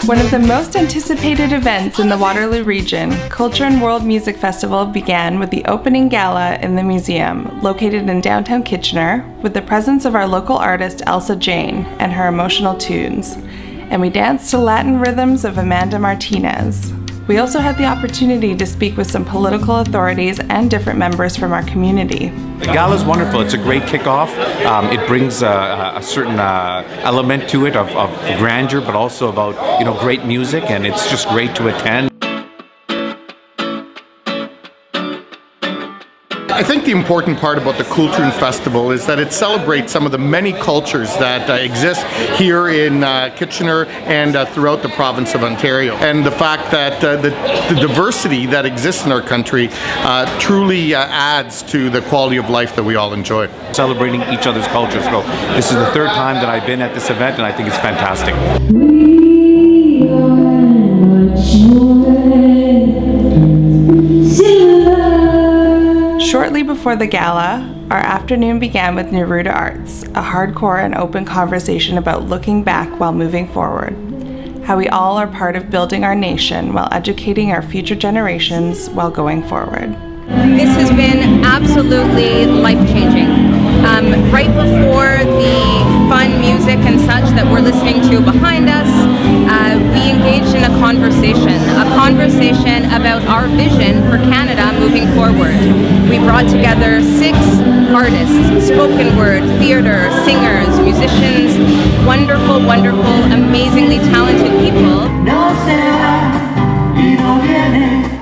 One of the most anticipated events in the Waterloo region, Kultrun World Music Festival began with the opening gala in the museum, located in downtown Kitchener, with the presence of our local artist Elsa Jane and her emotional tunes. And we danced to Latin rhythms of Amanda Martinez. We also had the opportunity to speak with some political authorities and different members from our community. The gala is wonderful. It's a great kickoff. It brings a certain element to it of grandeur, but also about great music, and it's just great to attend. I think the important part about the Kultrun Festival is that it celebrates some of the many cultures that exist here in Kitchener and throughout the province of Ontario. And the fact that the diversity that exists in our country truly adds to the quality of life that we all enjoy. Celebrating each other's cultures. So this is the third time that I've been at this event, and I think it's fantastic. Shortly before the gala, our afternoon began with Neruda Arts, a hardcore and open conversation about looking back while moving forward. How we all are part of building our nation while educating our future generations while going forward. This has been absolutely life-changing. Right before the fun music and such that we're listening to behind us, we engaged in a conversation about our vision for Canada moving forward. We brought together 6 artists, spoken word, theater, singers, musicians, wonderful, amazingly talented people.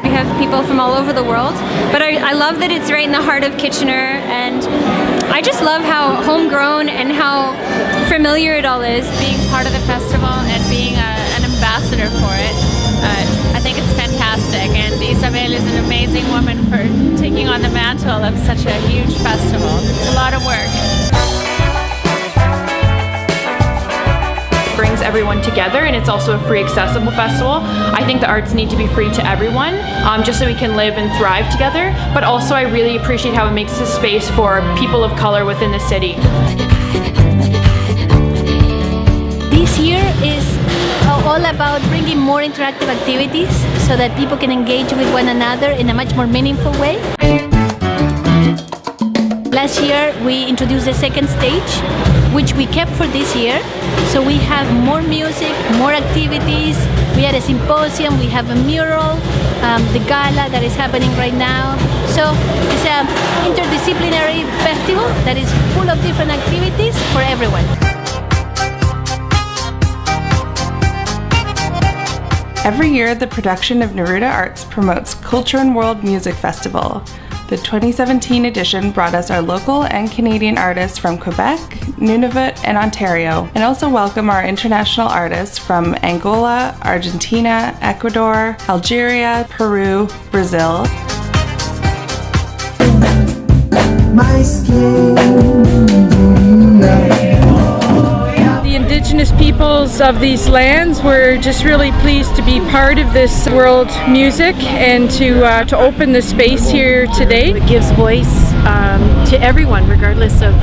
We have people from all over the world, but I love that it's right in the heart of Kitchener, and I just love how homegrown and how familiar it all is. Being part of the festival and being an ambassador for it, I think it's fantastic, and Isabel is an amazing woman for taking on the mantle of such a huge festival. It's a lot of work. Brings everyone together, and it's also a free, accessible festival. I think the arts need to be free to everyone, just so we can live and thrive together. But also I really appreciate how it makes a space for people of color within the city. This year is all about bringing more interactive activities so that people can engage with one another in a much more meaningful way. Last year we introduced the second stage, which we kept for this year. So we have more music, more activities. We had a symposium, we have a mural, the gala that is happening right now. So it's an interdisciplinary festival that is full of different activities for everyone. Every year, the production of Neruda Arts promotes Kultrun World Music Festival. The 2017 edition brought us our local and Canadian artists from Quebec, Nunavut, and Ontario, and also welcome our international artists from Angola, Argentina, Ecuador, Algeria, Peru, Brazil. My skin, the indigenous peoples of these lands, we're just really pleased to be part of this world music and to open the space here today. It gives voice to everyone, regardless of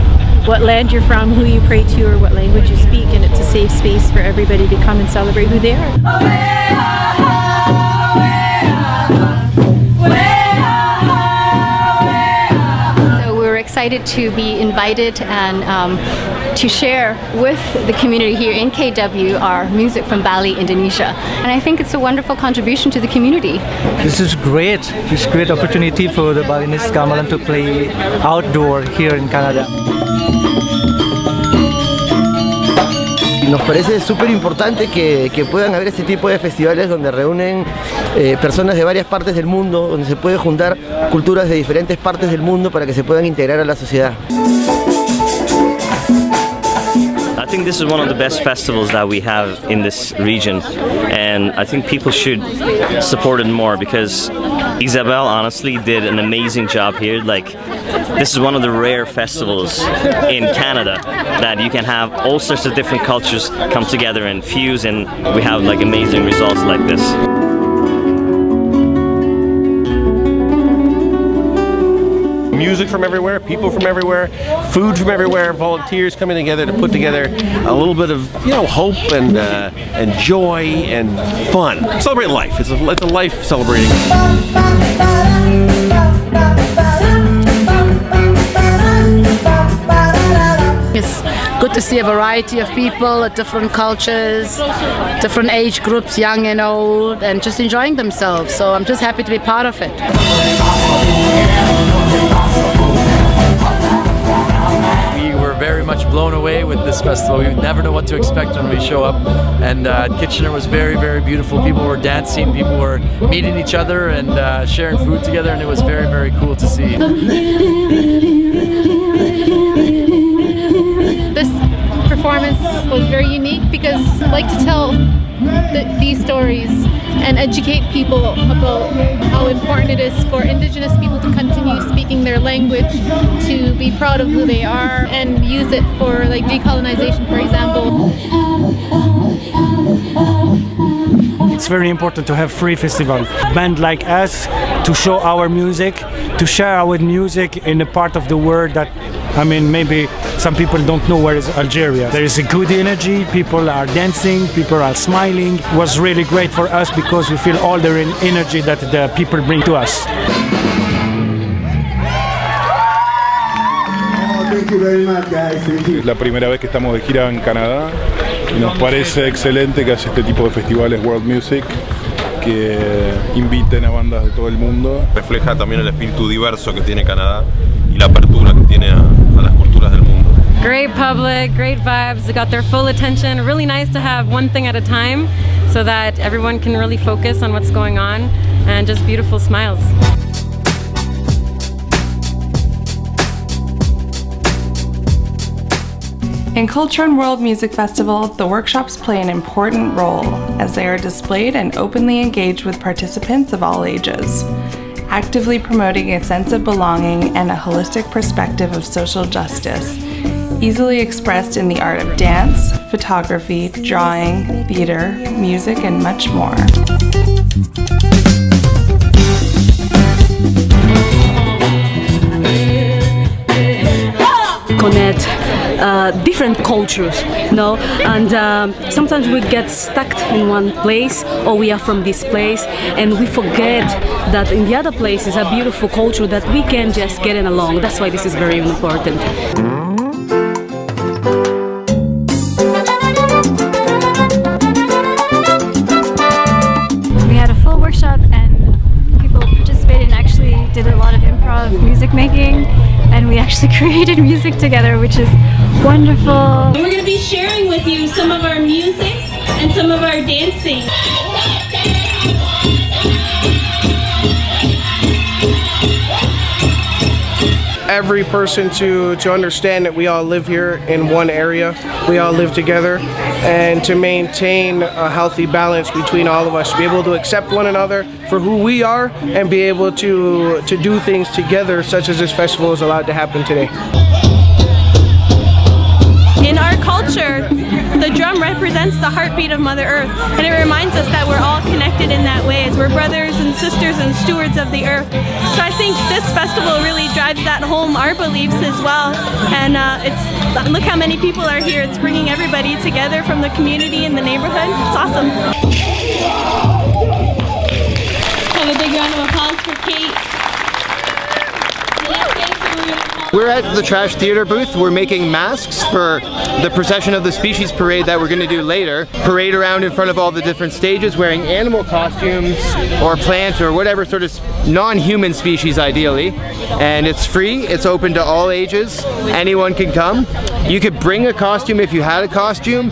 what land you're from, who you pray to, or what language you speak, and it's a safe space for everybody to come and celebrate who they are. Excited to be invited and to share with the community here in KW our music from Bali, Indonesia. And I think it's a wonderful contribution to the community. This is great. It's a great opportunity for the Balinese gamelan to play outdoor here in Canada. Nos parece súper importante que puedan haber este tipo de festivales donde reúnen personas de varias partes del mundo, donde se puede juntar culturas de diferentes partes del mundo para que se puedan integrar a la sociedad. I think this is one of the best festivals that we have in this region, and I think people should support it more because Isabel honestly did an amazing job here. This is one of the rare festivals in Canada that you can have all sorts of different cultures come together and fuse, and we have amazing results like this. music from everywhere, people from everywhere, food from everywhere, volunteers coming together to put together a little bit of hope and joy and fun. Celebrate life. It's a life celebrating. It's good to see a variety of people, different cultures, different age groups, young and old, and just enjoying themselves. So I'm just happy to be part of it. We were very much blown away with this festival. We never know what to expect when we show up. And Kitchener was very, very beautiful. People were dancing, people were meeting each other and sharing food together, and it was very, very cool to see. This performance was very unique because I like to tell these stories and educate people about how important it is for Indigenous people to continue speaking their language, to be proud of who they are, and use it for like decolonization, for example. It's very important to have free festival. Band like us to show our music, to share our music in a part of the world that, maybe some people don't know where is Algeria. There is a good energy, people are dancing, people are smiling. It was really great for us because we feel all the energy that the people bring to us. Es la primera vez que estamos de gira en Canadá y nos parece excelente que haya este tipo de festivales World Music que inviten a bandas de todo el mundo. Refleja también el espíritu diverso que tiene Canadá y la apertura que tiene a las culturas del mundo. Great public, great vibes, they got their full attention. Really nice to have one thing at a time so that everyone can really focus on what's going on, and just beautiful smiles. In Kultrun World Music Festival, the workshops play an important role as they are displayed and openly engaged with participants of all ages, actively promoting a sense of belonging and a holistic perspective of social justice, easily expressed in the art of dance, photography, drawing, theater, music, and much more. Connect different cultures, and sometimes we get stuck in one place, or we are from this place, and we forget that in the other place is a beautiful culture that we can just get in along. That's why this is very important. We had a full workshop and people participated and actually did a lot of improv music making, and we actually created music together, which is wonderful. We're going to be sharing with you some of our music and some of our dancing. Every person to understand that we all live here in one area, we all live together, and to maintain a healthy balance between all of us, to be able to accept one another for who we are and be able to do things together, such as this festival is allowed to happen today. In our culture, the drum represents the heartbeat of Mother Earth, and it reminds us that we're all connected in that way, as we're brothers and sisters and stewards of the earth. So I think this festival really drives that home, our beliefs as well, and look how many people are here. It's bringing everybody together from the community and the neighborhood. It's awesome. Have a big round of applause for Kate. We're at the Trash Theater booth. We're making masks for the procession of the Species Parade that we're going to do later. Parade around in front of all the different stages wearing animal costumes or plant or whatever sort of non-human species ideally. And it's free, it's open to all ages, anyone can come. You could bring a costume if you had a costume.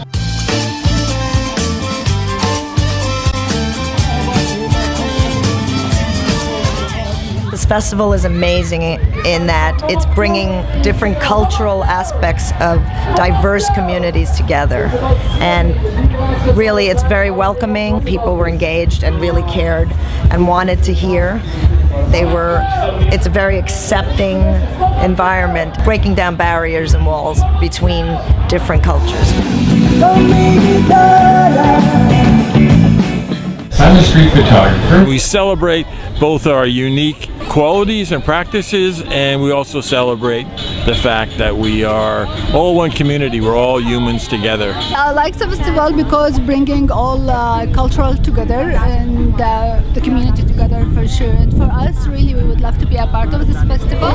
This festival is amazing in that it's bringing different cultural aspects of diverse communities together, and really it's very welcoming. People were engaged and really cared and wanted to hear. It's a very accepting environment, breaking down barriers and walls between different cultures. I'm a street photographer. We celebrate both our unique qualities and practices, and we also celebrate the fact that we are all one community. We're all humans together. I like the festival because bringing all cultural together and the community together for sure. And for us, really, we would love to be a part of this festival.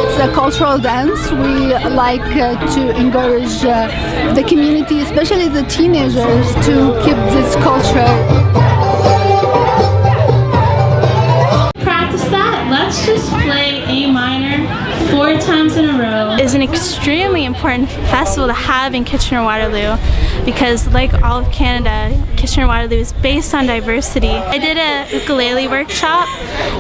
It's a cultural dance. We like to encourage the community, especially the teenagers, to keep this culture. Practice that. Let's just play A minor 4 times in a row. It's an extremely important festival to have in Kitchener-Waterloo because, like all of Canada, Kitchener-Waterloo is based on diversity. I did a ukulele workshop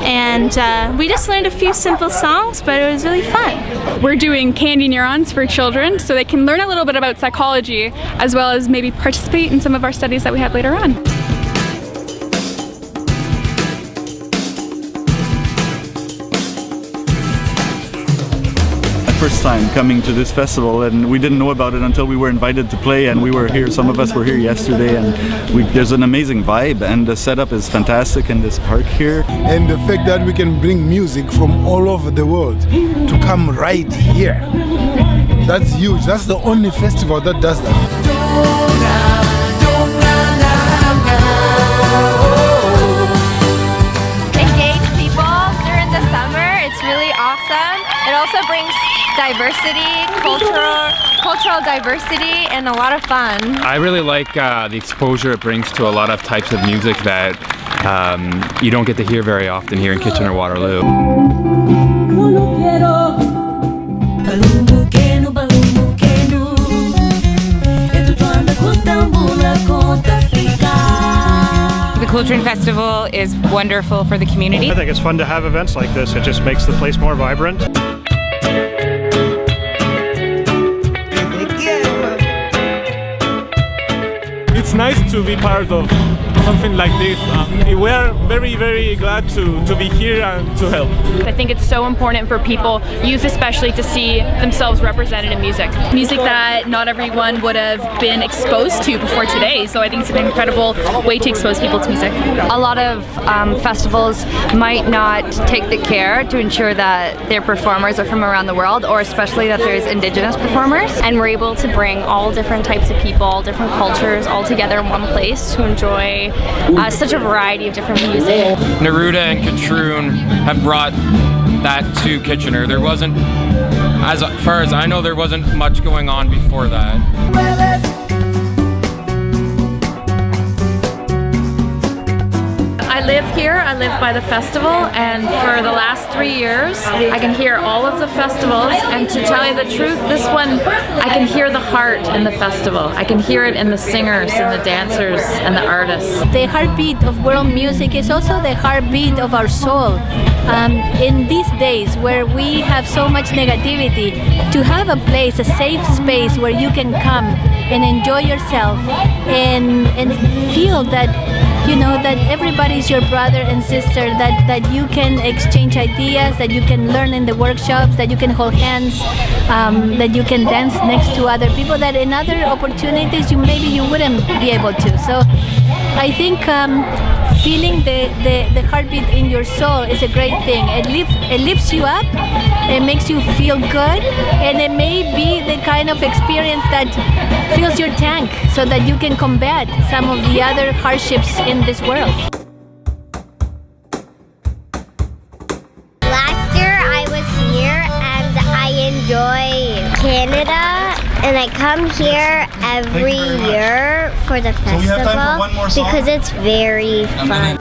and we just learned a few simple songs, but it was really fun. We're doing candy neurons for children so they can learn a little bit about psychology as well as maybe participate in some of our studies that we have later on. First time coming to this festival, and we didn't know about it until we were invited to play, and we were here, some of us were here yesterday, and there's an amazing vibe, and the setup is fantastic in this park here. And the fact that we can bring music from all over the world to come right here, that's huge. That's the only festival that does that. Engage people during the summer, it's really awesome. It also brings diversity, cultural diversity, and a lot of fun. I really like the exposure it brings to a lot of types of music that you don't get to hear very often here in Kitchener-Waterloo. The Kultrun Festival is wonderful for the community. I think it's fun to have events like this. It just makes the place more vibrant. It's nice to be part of something like this. We are very, very glad to be here and to help. I think it's so important for people, youth especially, to see themselves represented in music. Music that not everyone would have been exposed to before today, so I think it's an incredible way to expose people to music. A lot of festivals might not take the care to ensure that their performers are from around the world, or especially that there's Indigenous performers. And we're able to bring all different types of people, all different cultures, all together in one place to enjoy such a variety of different music. Neruda and Kultrun have brought that to Kitchener. There wasn't, as far as I know, there wasn't much going on before that. I live here, I live by the festival, and for the last 3 years I can hear all of the festivals, and to tell you the truth, this one I can hear the heart in the festival. I can hear it in the singers and the dancers and the artists. The heartbeat of world music is also the heartbeat of our soul. In these days where we have so much negativity, to have a place, a safe space where you can come and enjoy yourself and feel that, you know, that everybody's your brother and sister, that you can exchange ideas, that you can learn in the workshops, that you can hold hands, that you can dance next to other people, that in other opportunities maybe you wouldn't be able to. So I think feeling the heartbeat in your soul is a great thing. It lifts you up, it makes you feel good, and it may be the kind of experience that fills your tank so that you can combat some of the other hardships in this world. Last year I was here and I enjoy Canada, and I come here every year for the festival because it's very fun.